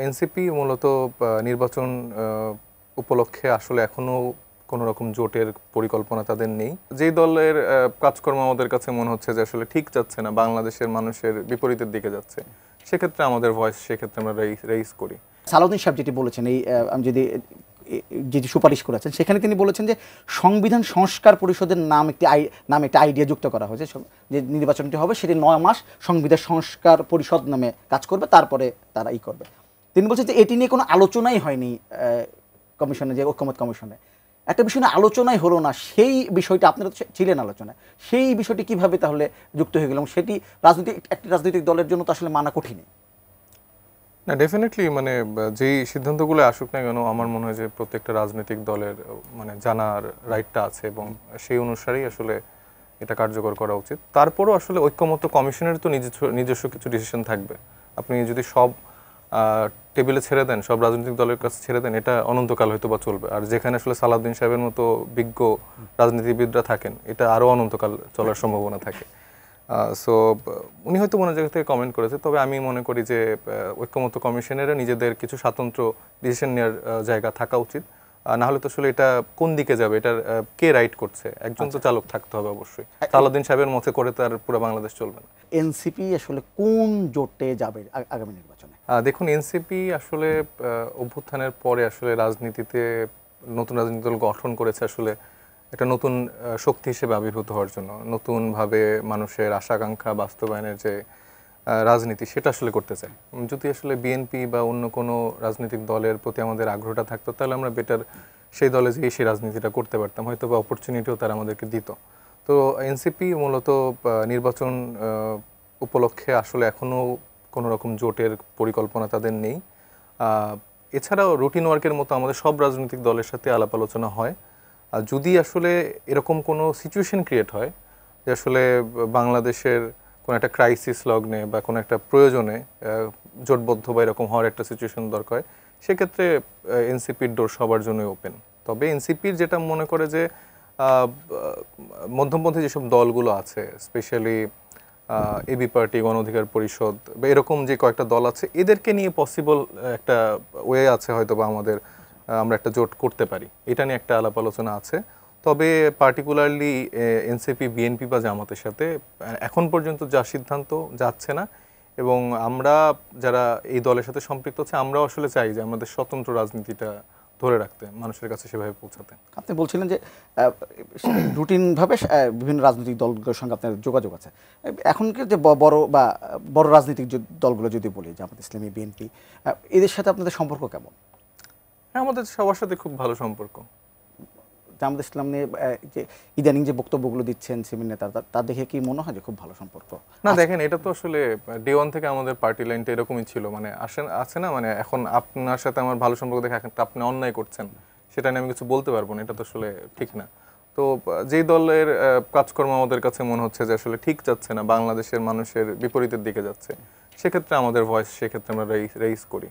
NCP মূলত নির্বাচন উপলক্ষে আসলে এখনো কোনো রকম জোটের পরিকল্পনা তাদের নেই। যেই দলের কাজকর্ম আমাদের কাছে মনে হচ্ছে যে আসলে ঠিক যাচ্ছে না, বাংলাদেশের মানুষের বিপরীতের দিকে যাচ্ছে, সেক্ষেত্রে আমাদের ভয়েস সেক্ষেত্রে আমরা রেইজ করি। সালাউদ্দিন সাহেব যেটি বলেছেন, এই আমি যদি যেটি সুপারিশ করেছেন, সেখানে তিনি বলেছেন যে সংবিধান সংস্কার পরিষদের নাম একটি আইডিয়া যুক্ত করা হয়েছে, যে নির্বাচনটি হবে সেটি 9 মাস সংবিধান সংস্কার পরিষদ নামে কাজ করবে, তারপরে তারা করবে। তিনি বলছেন যে এটি নিয়ে কোনো আলোচনাই হয়নি কমিশনে, যে ঐকমত্য কমিশনে একটা বিষয় নিয়ে আলোচনাই হলো না। সেই বিষয়টা আপনারা ছিলেন আলোচনায়, সেই বিষয়টি কিভাবে তাহলে যুক্ত হয়ে গেল? সেটি একটি রাজনৈতিক দলের জন্য তো আসলে মানা কঠিন। না, ডেফিনেটলি মানে যেই সিদ্ধান্তগুলো আসুক না কেন, আমার মনে হয় যে প্রত্যেকটা রাজনৈতিক দলের মানে জানার রাইটটা আছে এবং সেই অনুসারেই আসলে এটা কার্যকর করা উচিত। তারপরও আসলে ঐক্যমত্য কমিশনের তো নিজস্ব কিছু ডিসিশন থাকবে। আপনি যদি সব টেবিলে ছেড়ে দেন, সব রাজনৈতিক দলের কাছে ছেড়ে দেন, এটা অনন্তকাল হয়তো বা চলবে। আর যেখানে আসলে সালাউদ্দিন সাহেবের মতো বিজ্ঞ রাজনীতিবিদরা থাকেন, এটা আরও অনন্তকাল চলার সম্ভাবনা থাকে। সো উনি হয়তো মনে জায়গা থেকে কমেন্ট করেছে, তবে আমি মনে করি যে ঐক্যমত্য কমিশনেরও নিজেদের কিছু স্বাতন্ত্র্য ডিসিশন নেওয়ার জায়গা থাকা উচিত। না হলে তো আসলে এটা কোন দিকে যাবে, এটার কে রাইট করছে, একজন তো চালক থাকতে হবে অবশ্যই। সালাউদ্দিন সাহেবের মতে করে তার পুরো বাংলাদেশ চলবে না। এনসিপি আসলে কোন জোটে যাবে আগামী নির্বাচনে? দেখুন, এনসিপি আসলে অভ্যুত্থানের পরে আসলে রাজনীতিতে নতুন রাজনৈতিক দল গঠন করেছে আসলে একটা নতুন শক্তি হিসেবে আবির্ভূত হওয়ার জন্য, নতুনভাবে মানুষের আশা-আকাঙ্ক্ষা বাস্তবায়নের যে রাজনীতি, সেটা আসলে করতে চাই। যদি আসলে বিএনপি বা অন্য কোনো রাজনৈতিক দলের প্রতি আমাদের আগ্রহটা থাকতো, তাহলে আমরা বেটার সেই দলে যেয়ে সেই রাজনীতিটা করতে পারতাম, হয়তো বা অপরচুনিটিও তারা আমাদেরকে দিত। তো এনসিপি মূলত নির্বাচন উপলক্ষে আসলে এখনও কোনো রকম জোটের পরিকল্পনা তাদের নেই। এছাড়াও রুটিন ওয়ার্কের মতো আমাদের সব রাজনৈতিক দলের সাথে আলাপ আলোচনা হয়। যদি আসলে এরকম কোনো সিচুয়েশন ক্রিয়েট হয় যে আসলে বাংলাদেশের কোনো একটা ক্রাইসিস লগ্নে বা কোনো একটা প্রয়োজনে জোটবদ্ধ বা এরকম হওয়ার একটা সিচুয়েশন দরকার, সেক্ষেত্রে এনসিপির ডোর সবার জন্যই ওপেন। তবে এনসিপির যেটা মনে করে যে মধ্যমপন্থী যেসব দলগুলো আছে, স্পেশালি এবি পার্টি, গণ অধিকার পরিষদ বা এরকম যে কয়েকটা দল আছে, এদেরকে নিয়ে পসিবল একটা ওয়ে আছে হয়তো বা আমরা একটা জোট করতে পারি, এটা নিয়ে একটা আলাপ আলোচনা আছে। তবে পার্টিকুলারলি এনসিপি, বিএনপি বা জামাতের সাথে এখন পর্যন্ত যা সিদ্ধান্ত যাচ্ছে না। এবং আমরা যারা এই দলের সাথে সম্পৃক্ত আছে, আমরাও আসলে চাই যে আমাদের স্বতন্ত্র রাজনীতিটা ধরে রাখতে, মানুষের কাছে সেভাবে পৌঁছাতে। আপনি বলছিলেন যে রুটিনভাবে বিভিন্ন রাজনৈতিক দলগুলোর সঙ্গে আপনার যোগাযোগ আছে। এখনকার যে বড় রাজনৈতিক দলগুলো যদি বলি, জামাত ইসলামী, বিএনপি, এদের সাথে আপনাদের সম্পর্ক কেমন? হ্যাঁ, আমাদের সবার সাথে খুব ভালো সম্পর্ক। জামাত ইসলাম নিয়ে যে ইদানিং যে বক্তব্যগুলো দিচ্ছেন সিমিন নেতা, তা দেখে কি মনে হয় যে খুব ভালো সম্পর্ক? না দেখেন, এটা তো আসলে ডে ওয়ান থেকে আমাদের পার্টি লাইনটা এরকমই ছিল। মানে আছে না, মানে এখন আপনার সাথে আমার ভালো সম্পর্ক দেখে এখন আপনি অন্যায় করছেন, সেটা নিয়ে আমি কিছু বলতে পারবো না, এটা তো আসলে ঠিক না। তো যেই দলের কাজকর্ম আমাদের কাছে মনে হচ্ছে যে আসলে ঠিক যাচ্ছে না, বাংলাদেশের মানুষের বিপরীতের দিকে যাচ্ছে, সেক্ষেত্রে আমাদের ভয়েস সেক্ষেত্রে আমরা রেইজ করি।